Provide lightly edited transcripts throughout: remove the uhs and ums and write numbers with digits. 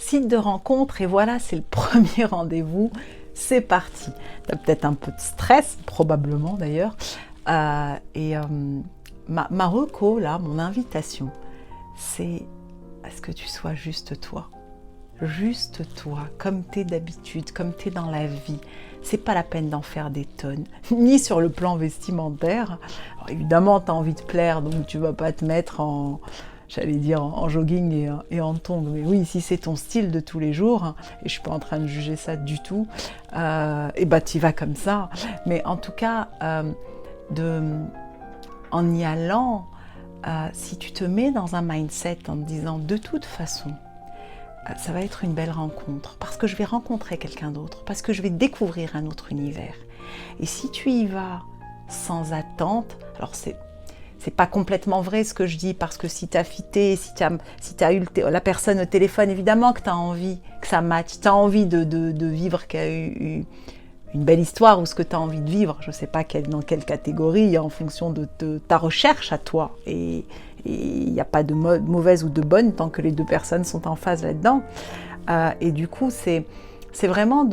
Site de rencontre, et voilà, c'est le premier rendez-vous. C'est parti. Tu as peut-être un peu de stress, probablement d'ailleurs. Ma reco, là, mon invitation, c'est à ce que tu sois juste toi. Juste toi, comme t'es d'habitude, comme t'es dans la vie. C'est pas la peine d'en faire des tonnes, ni sur le plan vestimentaire. Alors, évidemment, tu as envie de plaire, donc tu vas pas te mettre en, j'allais dire, en jogging et en tongs. Mais oui, si c'est ton style de tous les jours, hein, et je suis pas en train de juger ça du tout, et bah tu y vas comme ça. Mais en tout cas, en y allant, si tu te mets dans un mindset en te disant de toute façon, ça va être une belle rencontre, parce que je vais rencontrer quelqu'un d'autre, parce que je vais découvrir un autre univers. Et si tu y vas sans attente, alors c'est pas complètement vrai ce que je dis, parce que si tu as fité, si tu as eu la personne au téléphone, évidemment que tu as envie que ça matche, tu as envie de vivre une belle histoire, ou ce que tu as envie de vivre, je ne sais pas dans quelle catégorie, en fonction de ta recherche à toi. Et il n'y a pas de mauvaise ou de bonne tant que les deux personnes sont en phase là-dedans. Et du coup, c'est vraiment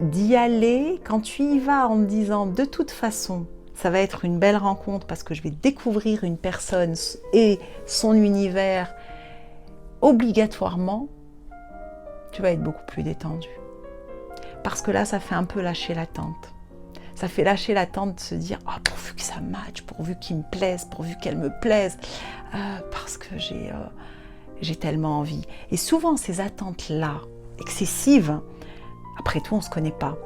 d'y aller quand tu y vas en te disant de toute façon, ça va être une belle rencontre parce que je vais découvrir une personne et son univers. Obligatoirement, tu vas être beaucoup plus détendu. Parce que là, ça fait un peu lâcher l'attente. Ça fait lâcher l'attente de se dire « Oh, pourvu que ça matche, pourvu qu'il me plaise, pourvu qu'elle me plaise, parce que j'ai tellement envie. » Et souvent, ces attentes-là, excessives, après tout, on ne se connaît pas.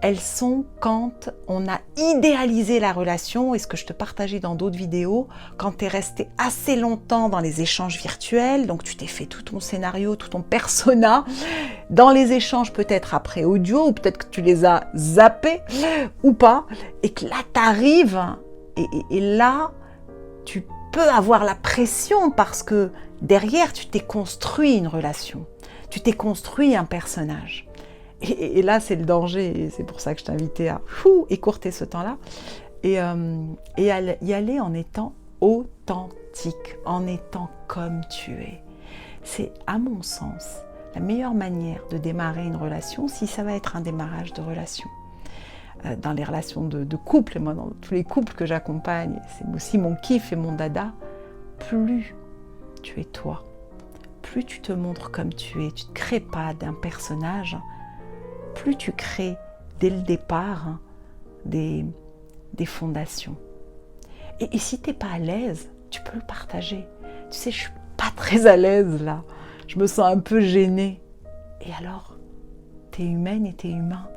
Elles sont quand on a idéalisé la relation, et ce que je te partageais dans d'autres vidéos, quand tu es resté assez longtemps dans les échanges virtuels, donc tu t'es fait tout ton scénario, tout ton persona, dans les échanges peut-être après audio, ou peut-être que tu les as zappés, ou pas, et que là tu arrives, et là tu peux avoir la pression, parce que derrière tu t'es construit une relation, tu t'es construit un personnage. Et là, c'est le danger, et c'est pour ça que je t'invitais à écourter ce temps-là, et y aller en étant authentique, en étant comme tu es. C'est, à mon sens, la meilleure manière de démarrer une relation, si ça va être un démarrage de relation. Dans les relations de couple, et moi, dans tous les couples que j'accompagne, c'est aussi mon kiff et mon dada, plus tu es toi, plus tu te montres comme tu es, tu ne te crées pas d'un personnage, plus tu crées dès le départ des fondations. Et si tu n'es pas à l'aise, tu peux le partager. Tu sais, je ne suis pas très à l'aise là, je me sens un peu gênée. Et alors, tu es humaine et tu es humain.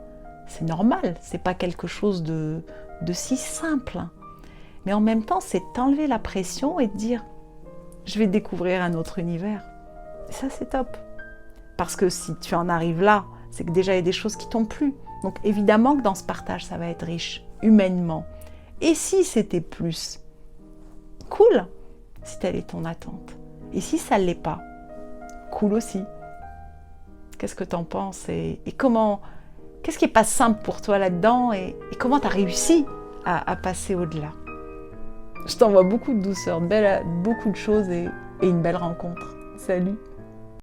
C'est normal, c'est pas quelque chose de si simple. Mais en même temps, c'est t'enlever la pression et te dire, je vais découvrir un autre univers. Et ça, c'est top. Parce que si tu en arrives là, c'est que déjà il y a des choses qui t'ont plu. Donc évidemment que dans ce partage, ça va être riche, humainement. Et si c'était plus, cool, si telle est ton attente. Et si ça ne l'est pas, cool aussi. Qu'est-ce que tu en penses, et comment, qu'est-ce qui n'est pas simple pour toi là-dedans, et comment tu as réussi à passer au-delà. Je t'envoie beaucoup de douceur, beaucoup de choses, et une belle rencontre. Salut!